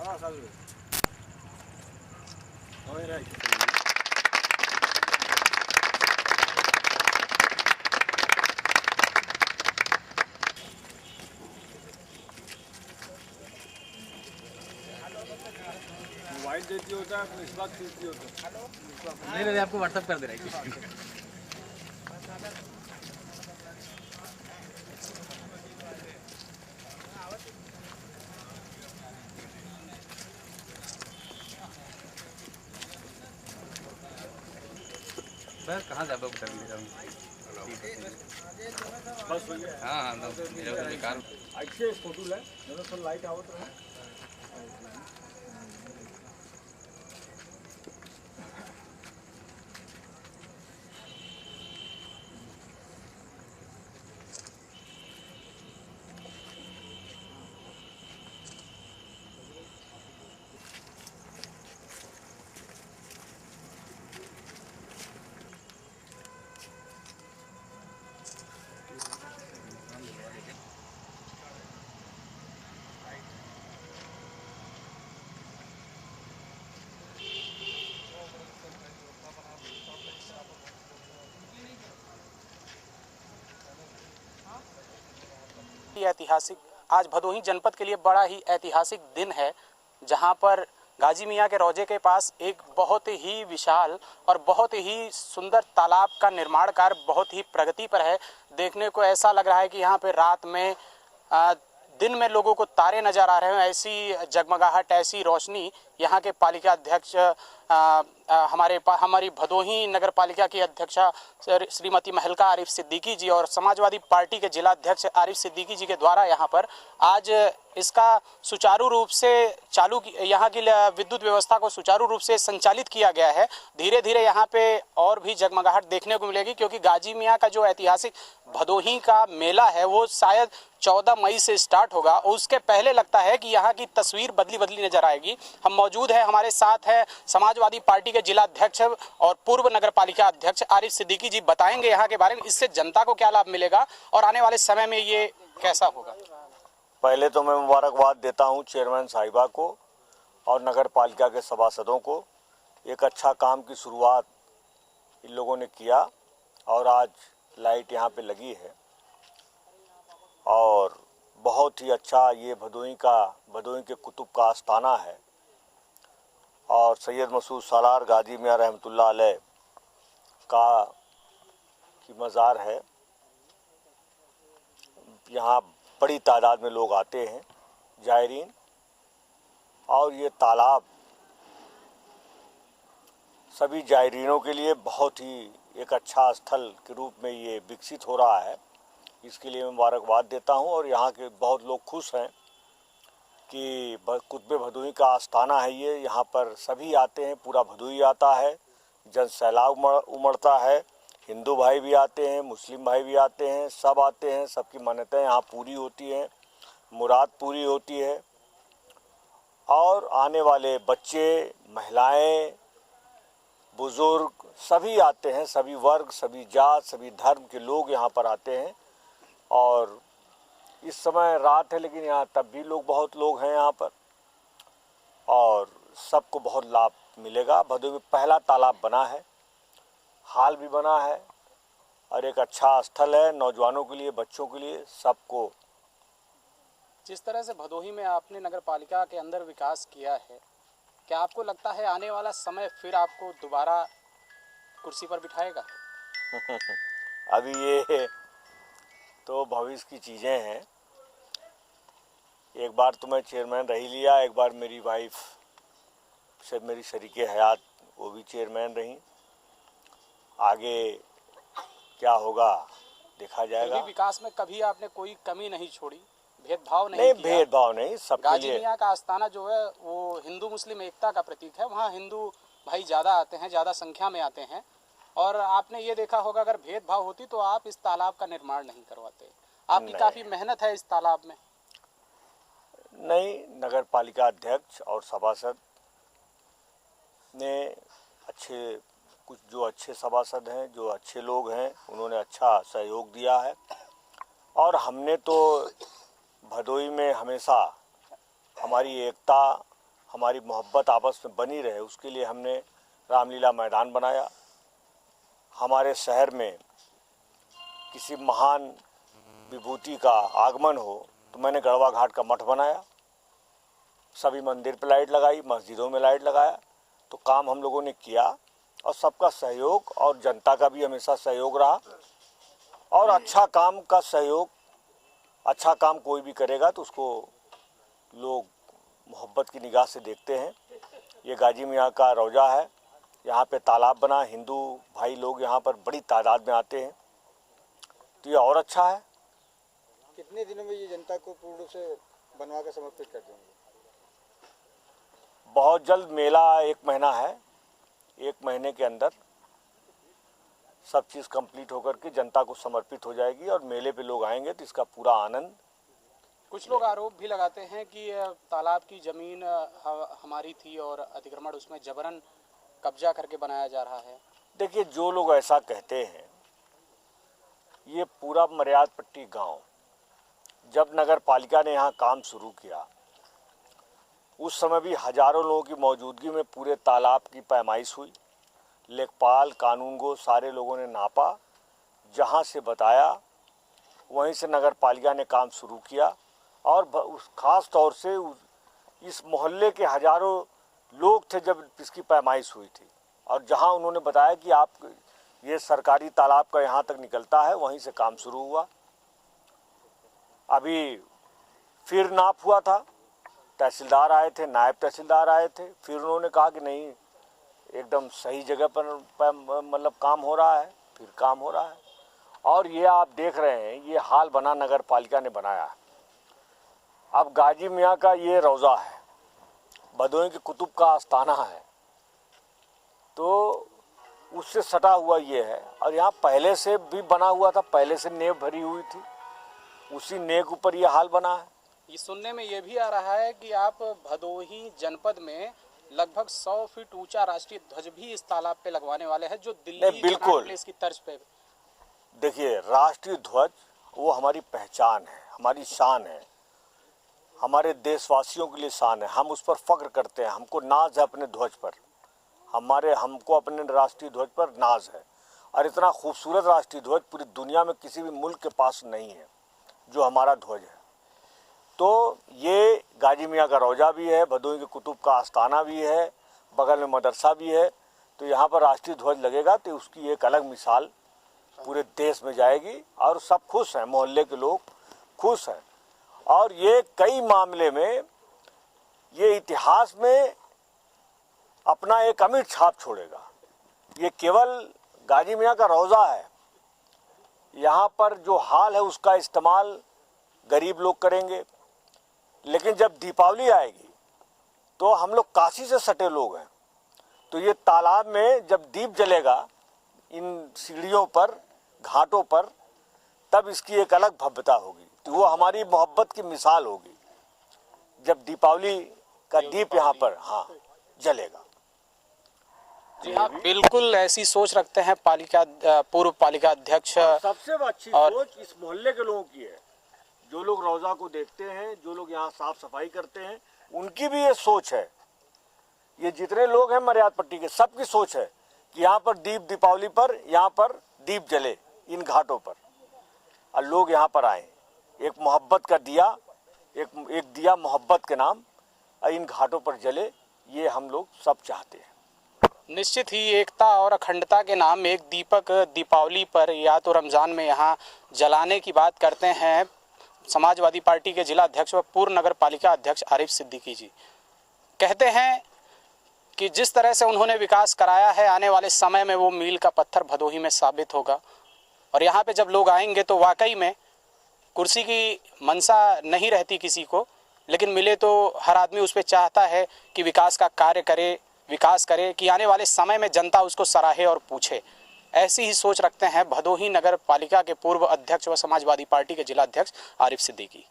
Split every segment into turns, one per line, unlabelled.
Mobile देती होता है इस बात देती होता है।
नहीं आपको व्हाट्सएप कर दे रहा है। सर कहाँ जा बता दीजिएगा।
बस हो गया।
हाँ हाँ मेरा तो बेकार
अच्छे फोटो ले जरा लाइट आवत रहे।
ऐतिहासिक आज भदोही जनपद के लिए बड़ा ही ऐतिहासिक दिन है, जहां पर गाजी मियाँ के रोजे के पास एक बहुत ही विशाल और बहुत ही सुंदर तालाब का निर्माण कार्य बहुत ही प्रगति पर है। देखने को ऐसा लग रहा है कि यहाँ पे रात में दिन में लोगों को तारे नजर आ रहे हैं। ऐसी जगमगाहट, ऐसी रोशनी यहाँ के पालिका अध्यक्ष हमारी भदोही नगर पालिका की अध्यक्षा श्रीमती महलका आरिफ सिद्दीकी जी और समाजवादी पार्टी के जिला अध्यक्ष आरिफ सिद्दीकी जी के द्वारा यहाँ पर आज इसका सुचारू रूप से यहाँ की विद्युत व्यवस्था को सुचारू रूप से संचालित किया गया है। धीरे धीरे यहाँ पे और भी जगमगाहट देखने को मिलेगी, क्योंकि गाजी मियाँ का जो ऐतिहासिक भदोही का मेला है वो शायद 14 मई से स्टार्ट होगा और उसके पहले लगता है कि यहाँ की तस्वीर बदली बदली नजर आएगी। हम मौजूद हैं, हमारे साथ है समाजवादी पार्टी के जिला अध्यक्ष और पूर्व नगर पालिका अध्यक्ष आरिफ सिद्दीकी जी। बताएंगे यहाँ के बारे में, इससे जनता को क्या लाभ मिलेगा और आने वाले समय में ये कैसा होगा।
पहले तो मैं मुबारकबाद देता हूँ चेयरमैन साहिबा को और नगर पालिका के सभासदों को। एक अच्छा काम की शुरुआत इन लोगों ने किया और आज लाइट यहाँ पे लगी है और बहुत ही अच्छा ये भदोही के कुतुब का आस्थाना है और सैयद मसूद सालार गाजी मियाँ रहमतुल्लाह अलैह की मज़ार है। यहाँ बड़ी तादाद में लोग आते हैं जायरीन, और ये तालाब सभी जायरीनों के लिए बहुत ही एक अच्छा स्थल के रूप में ये विकसित हो रहा है। इसके लिए मैं मुबारकबाद देता हूँ और यहाँ के बहुत लोग खुश हैं कि कुतुब भदोही का आस्थाना है ये। यहाँ पर सभी आते हैं, पूरा भदोही आता है, जन सैलाब उमड़ता है, हिंदू भाई भी आते हैं, मुस्लिम भाई भी आते हैं, सब आते हैं, सबकी मान्यताएं यहाँ पूरी होती हैं, मुराद पूरी होती है और आने वाले बच्चे, महिलाएं, बुजुर्ग सभी आते हैं, सभी वर्ग, सभी जात, सभी धर्म के लोग यहाँ पर आते हैं। और इस समय रात है लेकिन यहाँ तब भी बहुत लोग हैं यहाँ पर और सबको बहुत लाभ मिलेगा। भदोही में पहला तालाब बना है, हाल भी बना है और एक अच्छा स्थल है नौजवानों के लिए, बच्चों के लिए, सबको।
जिस तरह से भदोही में आपने नगर पालिका के अंदर विकास किया है, क्या आपको लगता है आने वाला समय फिर आपको दोबारा कुर्सी पर बिठाएगा?
अभी ये तो भविष्य की चीज़ें हैं। एक बार तो मैं चेयरमैन रह ही लिया, एक बार मेरी वाइफ से मेरी शरीके हयात वो भी चेयरमैन रही। आगे क्या होगा देखा जाएगा।
विकास में कभी आपने कोई कमी नहीं छोड़ी, भेदभाव नहीं किया।
भेदभाव नहीं, सबके
गाजी
लिए।
मियाँ का आस्थाना जो है वो हिंदू मुस्लिम एकता का प्रतीक है। वहाँ हिंदू भाई ज़्यादा आते हैं, ज़्यादा संख्या में आते हैं और आपने ये देखा होगा अगर भेदभाव होती तो आप इस तालाब का निर्माण नहीं करवाते। आपकी काफ़ी मेहनत है इस तालाब में।
नहीं, नगर पालिका अध्यक्ष और सभासद ने कुछ जो अच्छे सभासद हैं, जो अच्छे लोग हैं, उन्होंने अच्छा सहयोग दिया है और हमने तो भदोही में हमेशा हमारी एकता हमारी मोहब्बत आपस में बनी रहे, उसके लिए हमने रामलीला मैदान बनाया। हमारे शहर में किसी महान विभूति का आगमन हो तो मैंने गढ़वा घाट का मठ बनाया, सभी मंदिर पे लाइट लगाई, मस्जिदों में लाइट लगाया। तो काम हम लोगों ने किया और सबका सहयोग और जनता का भी हमेशा सहयोग रहा। और अच्छा काम का सहयोग, अच्छा काम कोई भी करेगा तो उसको लोग मोहब्बत की निगाह से देखते हैं। ये गाजी मियाँ का रौजा है, यहाँ पे तालाब बना, हिंदू भाई लोग यहाँ पर बड़ी तादाद में आते हैं, तो ये और अच्छा है।
कितने दिनों में ये जनता को पूर्ण रूप से बनवा कर समर्पित कर देंगे?
बहुत जल्द, मेला 1 महीना है, 1 महीने के अंदर सब चीज़ कंप्लीट होकर के जनता को समर्पित हो जाएगी और मेले पे लोग आएंगे तो इसका पूरा आनंद।
कुछ लोग आरोप भी लगाते हैं कि तालाब की जमीन हमारी थी और अतिक्रमण उसमें जबरन कब्जा करके बनाया जा रहा है।
देखिए, जो लोग ऐसा कहते हैं, ये पूरा मर्याद पट्टी गांव, जब नगर पालिका ने यहाँ काम शुरू किया उस समय भी हजारों लोगों की मौजूदगी में पूरे तालाब की पैमाइश हुई। लेखपाल, कानूनगो सारे लोगों ने नापा, जहाँ से बताया वहीं से नगर पालिका ने काम शुरू किया। और उस खास तौर से इस मोहल्ले के हजारों लोग थे जब इसकी पैमाइश हुई थी, और जहाँ उन्होंने बताया कि आप ये सरकारी तालाब का यहाँ तक निकलता है, वहीं से काम शुरू हुआ। अभी फिर नाप हुआ था, तहसीलदार आए थे, नायब तहसीलदार आए थे, फिर उन्होंने कहा कि नहीं, एकदम सही जगह पर मतलब काम हो रहा है, फिर काम हो रहा है। और ये आप देख रहे हैं, ये हाल बना नगर पालिका ने बनाया है। अब गाजी मियाँ का ये रौज़ा है, भदोही के कुतुब का आस्थाना है, तो उससे सटा हुआ ये है। और यहाँ पहले से भी बना हुआ था, पहले से नींव भरी हुई थी, उसी नींव ऊपर ये हाल बना है।
ये सुनने में ये भी आ रहा है कि आप भदोही जनपद में लगभग 100 फीट ऊंचा राष्ट्रीय ध्वज भी इस तालाब पे लगवाने वाले हैं, जो दिल्ली
बिल्कुल
प्लेस की तर्ज पे।
देखिए, राष्ट्रीय ध्वज वो हमारी पहचान है, हमारी शान है, हमारे देशवासियों के लिए शान है। हम उस पर फख्र करते हैं, हमको नाज है अपने ध्वज पर, हमको अपने राष्ट्रीय ध्वज पर नाज है। और इतना खूबसूरत राष्ट्रीय ध्वज पूरी दुनिया में किसी भी मुल्क के पास नहीं है जो हमारा ध्वज है। तो ये गाजी मियाँ का रौजा भी है, भदोही के कुतुब का आस्थाना भी है, बगल में मदरसा भी है, तो यहाँ पर राष्ट्रीय ध्वज लगेगा तो उसकी एक अलग मिसाल पूरे देश में जाएगी। और सब खुश हैं, मोहल्ले के लोग खुश हैं। और ये कई मामले में ये इतिहास में अपना एक अमिट छाप छोड़ेगा। ये केवल गाजी मियाँ का रौजा है, यहाँ पर जो हाल है उसका इस्तेमाल गरीब लोग करेंगे, लेकिन जब दीपावली आएगी तो हम लोग काशी से सटे लोग हैं, तो ये तालाब में जब दीप जलेगा इन सीढ़ियों पर, घाटों पर, तब इसकी एक अलग भव्यता होगी। तो वो हमारी मोहब्बत की मिसाल होगी जब दीपावली का दीप यहाँ पर जलेगा।
जी हाँ, बिल्कुल ऐसी सोच रखते हैं पूर्व पालिका अध्यक्ष।
सबसे अच्छी सोच इस मोहल्ले के लोगों की है। जो लोग रौजा को देखते हैं, जो लोग यहाँ साफ सफाई करते हैं, उनकी भी ये सोच है। ये जितने लोग हैं मर्याद पट्टी के, सबकी सोच है कि यहाँ पर दीपावली पर यहाँ पर दीप जले इन घाटों पर, और लोग यहाँ पर आए। एक मोहब्बत का दिया, एक दिया मोहब्बत के नाम इन घाटों पर जले, ये हम लोग सब चाहते हैं।
निश्चित ही एकता और अखंडता के नाम एक दीपक दीपावली पर या तो रमज़ान में यहाँ जलाने की बात करते हैं समाजवादी पार्टी के जिला अध्यक्ष व पूर्व नगर पालिका अध्यक्ष आरिफ सिद्दीकी जी। कहते हैं कि जिस तरह से उन्होंने विकास कराया है, आने वाले समय में वो मील का पत्थर भदोही में साबित होगा। और यहाँ पे जब लोग आएंगे तो वाकई में कुर्सी की मंशा नहीं रहती किसी को, लेकिन मिले तो हर आदमी उस पर चाहता है कि विकास का कार्य करे, विकास करे, कि आने वाले समय में जनता उसको सराहे और पूछे। ऐसी ही सोच रखते हैं भदोही नगर पालिका के पूर्व अध्यक्ष व समाजवादी पार्टी के जिला अध्यक्ष आरिफ सिद्दीकी।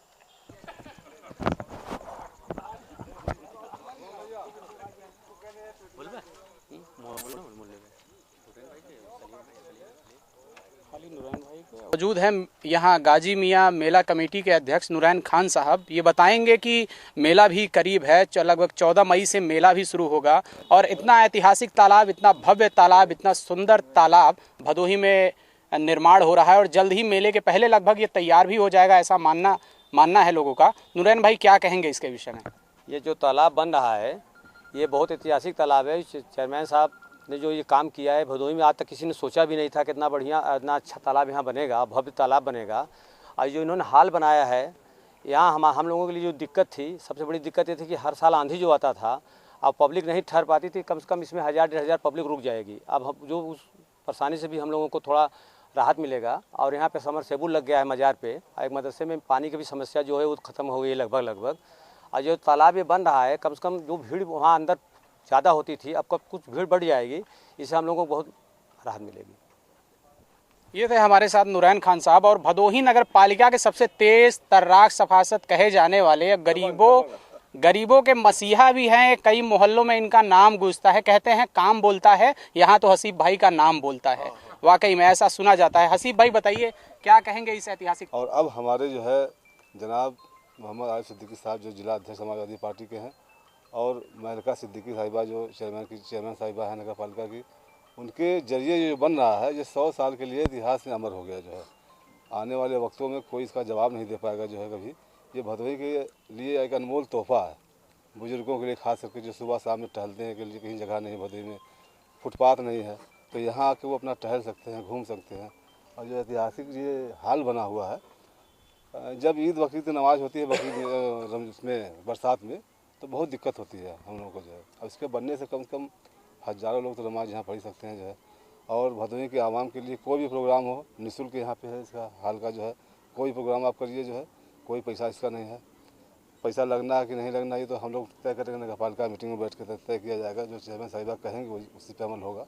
खाली नुरैन भाई को मौजूद हैं यहाँ गाजी मियाँ मेला कमेटी के अध्यक्ष नूरैन खान साहब। ये बताएंगे कि मेला भी करीब है, लगभग 14 मई से मेला भी शुरू होगा और इतना ऐतिहासिक तालाब, इतना भव्य तालाब, इतना सुंदर तालाब भदोही में निर्माण हो रहा है और जल्द ही मेले के पहले लगभग ये तैयार भी हो जाएगा, ऐसा मानना है लोगों का। नूरैन भाई क्या कहेंगे इसके विषय में?
ये जो तालाब बन रहा है ये बहुत ऐतिहासिक तालाब है। चेयरमैन साहब ने जो ये काम किया है भदोही में आज तक किसी ने सोचा भी नहीं था कि इतना बढ़िया, इतना अच्छा तालाब यहाँ बनेगा, भव्य तालाब बनेगा। और जो इन्होंने हाल बनाया है यहाँ हम लोगों के लिए जो दिक्कत थी, सबसे बड़ी दिक्कत ये थी कि हर साल आंधी जो आता था अब पब्लिक नहीं ठहर पाती थी, कम से कम इसमें 1000-1500 पब्लिक रुक जाएगी। अब जो उस परेशानी से भी हम लोगों को थोड़ा राहत मिलेगा। और यहाँ पे समरसेबुल लग गया है मज़ार पे, एक मदरसे में पानी की भी समस्या जो है वो ख़त्म हो गई है लगभग। और जो तालाब ये बन रहा है, कम से कम जो भीड़ वहाँ अंदर ज़्यादा होती थी अब कुछ भीड़ बढ़ जाएगी, इससे हम लोगों को बहुत राहत मिलेगी।
ये थे हमारे साथ नूरैन खान साहब। और भदोही नगर पालिका के सबसे तेज तर्राक सफासत कहे जाने वाले गरीबों के मसीहा भी हैं। कई मोहल्लों में इनका नाम गूंजता है। कहते हैं काम बोलता है, यहाँ तो हसीब भाई का नाम बोलता है। वाकई में ऐसा सुना जाता है। हसीब भाई बताइए क्या कहेंगे इस ऐतिहासिक?
और अब हमारे जो है जनाब मोहम्मद आरिफ सिद्दीकी साहब जो जिला अध्यक्ष समाजवादी पार्टी के हैं और महलका सिद्दीकी साहिबा जो चेयरमैन साहिबा है नगर पालिका की, उनके जरिए जो बन रहा है ये 100 साल के लिए इतिहास में अमर हो गया। जो है आने वाले वक्तों में कोई इसका जवाब नहीं दे पाएगा। जो है कभी ये भदोही के लिए एक अनमोल तोहफा है, बुजुर्गों के लिए, खास करके जो सुबह शाम में टहलते हैं के लिए कहीं जगह नहीं भदोही में, फुटपाथ नहीं है, तो यहाँ आके वो अपना टहल सकते हैं, घूम सकते हैं। और जो ऐतिहासिक ये हाल बना हुआ है, जब ईद बकरीद की नमाज़ होती है इसमें बरसात में, तो बहुत दिक्कत होती है हम लोगों को। जो है अब इसके बनने से कम हज़ारों लोग तो नमाज यहाँ पढ़ सकते हैं। जो है और भदोही के आवाम के लिए कोई भी प्रोग्राम हो निःशुल्क यहाँ पे है। इसका हाल का जो है कोई प्रोग्राम आप करिए, जो है कोई पैसा इसका नहीं है। पैसा लगना है कि नहीं लगना ये तो हम लोग तय करेंगे, नगर पालिका मीटिंग में बैठ कर तय किया जाएगा। जो चेयरमैन साहिबा कहेंगे वो उसी पे अमल होगा।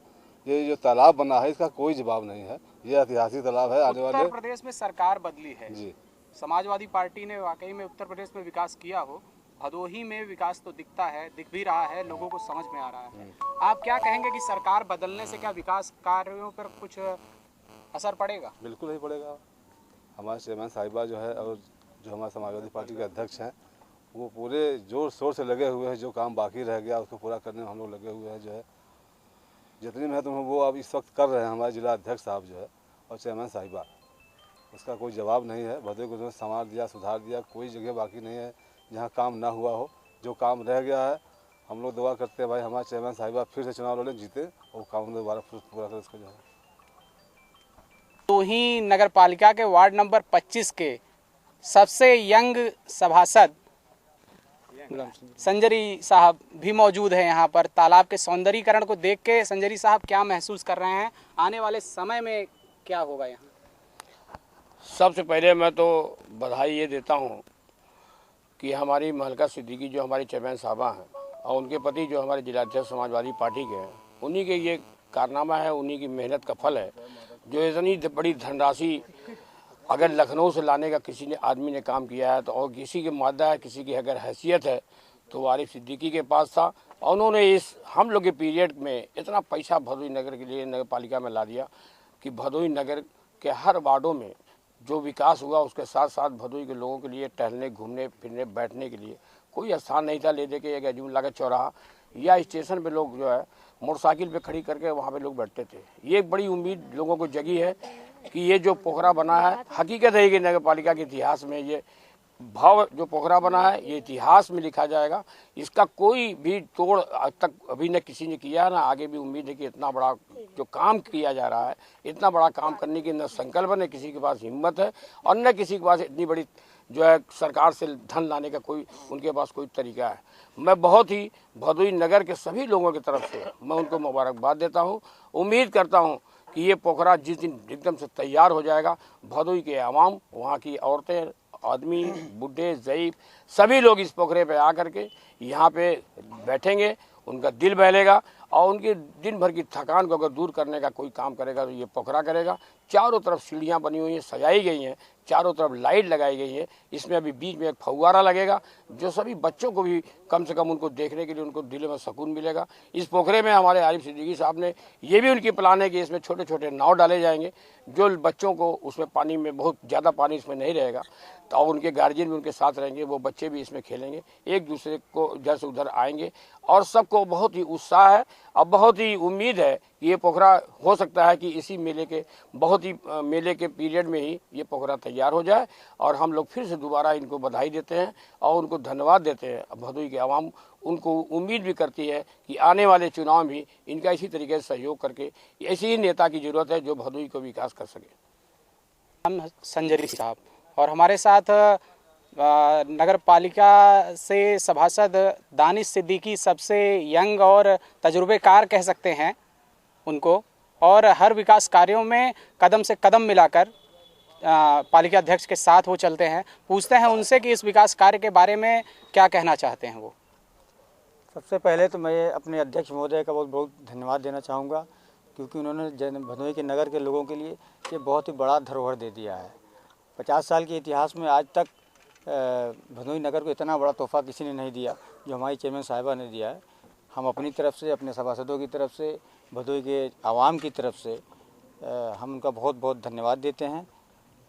ये जो तालाब बना है इसका कोई जवाब नहीं है, ये ऐतिहासिक तालाब है। आने वाले
उत्तर प्रदेश में सरकार बदली है
जी,
समाजवादी पार्टी ने वाकई में उत्तर प्रदेश में विकास किया हो, भदोही में विकास तो दिखता है, दिख भी रहा है, लोगों को समझ में आ रहा है। आप क्या कहेंगे कि सरकार बदलने से क्या विकास कार्यों पर कुछ असर पड़ेगा?
बिल्कुल नहीं पड़ेगा। हमारे चेयरमैन साहिबा जो है और जो हमारे समाजवादी पार्टी के अध्यक्ष हैं वो पूरे जोर शोर से लगे हुए हैं। जो काम बाकी रह गया उसको पूरा करने में हम लोग लगे हुए हैं। जो है जितनी मेहनत वो अब इस वक्त कर रहे हैं हमारे जिला अध्यक्ष साहब जो है और चेयरमैन साहिबा, उसका कोई जवाब नहीं है। भदोही को उन्होंने संवार दिया, सुधार दिया, कोई जगह बाकी नहीं है जहाँ काम ना हुआ हो। जो काम रह गया है हम लोग दुआ करते हैं भाई हमारे चेयरमैन साहिबा फिर से चुनाव लड़े, जीते और काम दोबारा पूरा करें उसका। जो है
भदोही नगर पालिका के वार्ड नंबर 25 के सबसे यंग सभासद संजरी साहब भी मौजूद है यहाँ पर। तालाब के सौंदर्यीकरण को देख के संजरी साहब क्या महसूस कर रहे हैं? आने वाले समय में क्या होगा यहाँ?
सबसे पहले मैं तो बधाई ये देता हूँ कि हमारी महलका सिद्दीकी जो हमारी चेयरमैन साहबा हैं और उनके पति जो हमारे जिलाध्यक्ष समाजवादी पार्टी के हैं, उन्हीं के ये कारनामा है, उन्हीं की मेहनत का फल है। जो इतनी बड़ी धनराशि अगर लखनऊ से लाने का किसी ने आदमी ने काम किया है तो और किसी के मादा है, किसी की अगर हैसियत है तो आरिफ सिद्दीकी के पास था। और उन्होंने इस हम लोग के पीरियड में इतना पैसा भदोही नगर के लिए नगर पालिका में ला दिया कि भदोही नगर के हर वार्डों में जो विकास हुआ उसके साथ साथ भदोही के लोगों के लिए टहलने, घूमने फिरने, बैठने के लिए कोई स्थान नहीं था। ले दे के एक अजून लागत चौराहा या स्टेशन पे लोग जो है मोटरसाइकिल पे खड़ी करके वहाँ पे लोग बैठते थे। ये एक बड़ी उम्मीद लोगों को जगी है कि ये जो पोखरा बना है, हकीकत है कि नगर पालिका के इतिहास में ये भाव जो पोखरा बना है ये इतिहास में लिखा जाएगा। इसका कोई भी तोड़ आज तक अभी न किसी ने किया, ना आगे भी उम्मीद है कि इतना बड़ा जो काम किया जा रहा है, इतना बड़ा काम करने की न संकल्प न किसी के पास हिम्मत है और न किसी के पास इतनी बड़ी जो है सरकार से धन लाने का कोई उनके पास कोई तरीका है। मैं बहुत ही भदोही नगर के सभी लोगों की तरफ से मैं उनको मुबारकबाद देता हूँ। उम्मीद करता हूँ कि ये पोखरा जिस दिन एकदम से तैयार हो जाएगा, भदोही के आवाम, वहाँ की औरतें, आदमी, बूढ़े, ज़ईफ सभी लोग इस पोखरे पे आकर के यहाँ पे बैठेंगे, उनका दिल बहलेगा और उनकी दिन भर की थकान को अगर दूर करने का कोई काम करेगा तो ये पोखरा करेगा। चारों तरफ सीढ़ियाँ बनी हुई हैं, सजाई गई हैं, चारों तरफ लाइट लगाई गई है। इसमें अभी बीच में एक फव्वारा लगेगा जो सभी बच्चों को भी कम से कम उनको देखने के लिए उनको दिल में सुकून मिलेगा। इस पोखरे में हमारे आरिफ सिद्दीकी साहब ने ये भी उनकी प्लान है कि इसमें छोटे छोटे नाव डाले जाएंगे जो बच्चों को उसमें पानी में बहुत ज़्यादा पानी इसमें नहीं रहेगा तो उनके गार्जियन भी उनके साथ रहेंगे, वो बच्चे भी इसमें खेलेंगे, एक दूसरे को इधर से उधर आएंगे और सबको बहुत ही उत्साह है और बहुत ही उम्मीद है कि ये पोखरा हो सकता है कि इसी मेले के पीरियड में ही ये पोखरा तैयार हो जाए और हम लोग फिर से दोबारा इनको बधाई देते हैं और उनको धन्यवाद देते हैं। भदोही की आवाम उनको उम्मीद भी करती है कि आने वाले चुनाव में भी इनका इसी तरीके से सहयोग करके ऐसे ही नेता की जरूरत है जो भदोही को विकास कर सके।
हम संजरी साहब और हमारे साथ नगर पालिका से सभासद दानिश सिद्दीकी, सबसे यंग और तजुर्बेकार कह सकते हैं उनको, और हर विकास कार्यों में कदम से कदम मिलाकर पालिका अध्यक्ष के साथ वो चलते हैं। पूछते हैं उनसे कि इस विकास कार्य के बारे में क्या कहना चाहते हैं वो।
सबसे पहले तो मैं अपने अध्यक्ष महोदय का बहुत बहुत धन्यवाद देना चाहूँगा क्योंकि उन्होंने भदोही के नगर के लोगों के लिए ये बहुत ही बड़ा धरोहर दे दिया है। 50 साल के इतिहास में आज तक भदोही नगर को इतना बड़ा तोहफा किसी ने नहीं दिया जो हमारी चेयरमैन साहिबा ने दिया है। हम अपनी तरफ से, अपने सभासदों की तरफ से, भदोही के आवाम की तरफ से हम उनका बहुत बहुत धन्यवाद देते हैं।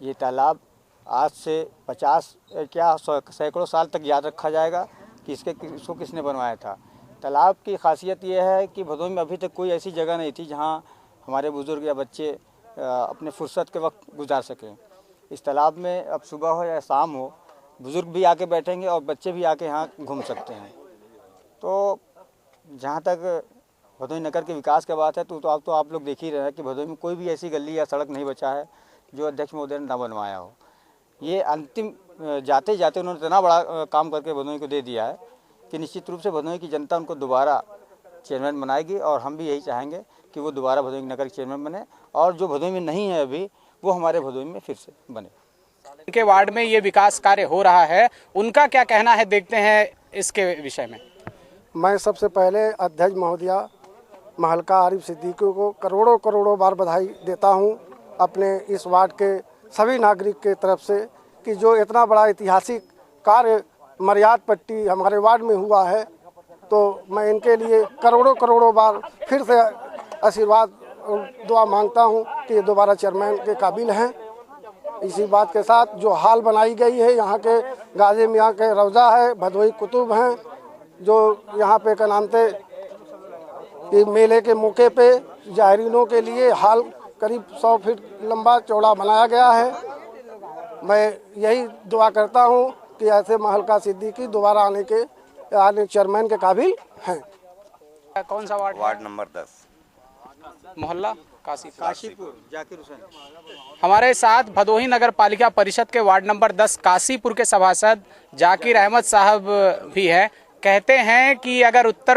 ये तालाब आज से 50 क्या सैकड़ों साल तक याद रखा जाएगा कि इसको किसने बनवाया था। तालाब की खासियत ये है कि भदोही में अभी तक कोई ऐसी जगह नहीं थी जहाँ हमारे बुज़ुर्ग या बच्चे अपने फुर्सत के वक्त गुजार सकें। इस तालाब में अब सुबह हो या शाम हो बुज़ुर्ग भी आके बैठेंगे और बच्चे भी आके यहाँ घूम सकते हैं। तो जहाँ तक भदोही नगर के विकास की बात है तो आप लोग देख ही रहे हैं कि भदोही में कोई भी ऐसी गली या सड़क नहीं बचा है जो अध्यक्ष महोदय ने ना बनवाया हो। ये अंतिम जाते जाते उन्होंने इतना बड़ा काम करके भदोही को दे दिया है कि निश्चित रूप से भदोही की जनता उनको दोबारा चेयरमैन बनाएगी और हम भी यही चाहेंगे कि वो दोबारा भदोही नगर के चेयरमैन बने और जो भदोही में नहीं है अभी वो हमारे भदोही में फिर से बने।
उनके वार्ड में ये विकास कार्य हो रहा है, उनका क्या कहना है, देखते हैं इसके विषय में।
मैं सबसे पहले अध्यक्ष महोदया महलका आरिफ सिद्दीकी को करोड़ों बार बधाई देता हूं अपने इस वार्ड के सभी नागरिक के तरफ से कि जो इतना बड़ा ऐतिहासिक कार्य मर्याद पट्टी हमारे वार्ड में हुआ है। तो मैं इनके लिए करोड़ों बार फिर से आशीर्वाद दुआ मांगता हूं कि ये दोबारा चेयरमैन के काबिल हैं। इसी बात के साथ जो हाल बनाई गई है, यहाँ के गाजी मियाँ के रौज़ा है, भदोही कुतुब हैं, जो यहाँ पे क्या नाम थे कि मेले के मौके पे जायरीनों के लिए हाल करीब 100 फीट लंबा चौड़ा बनाया गया है। मैं यही दुआ करता हूँ कि ऐसे महलका सिद्दीकी दोबारा आने चेयरमैन के काबिल हैं।
कौन सा वार्ड?
वार्ड नंबर 10,
मोहल्ला काशीपुर,
जाकिर हुसैन।
हमारे साथ भदोही नगर पालिका परिषद के वार्ड नंबर 10 काशीपुर के सभासद जाकिर अहमद साहब भी हैं। कहते हैं कि अगर उत्तर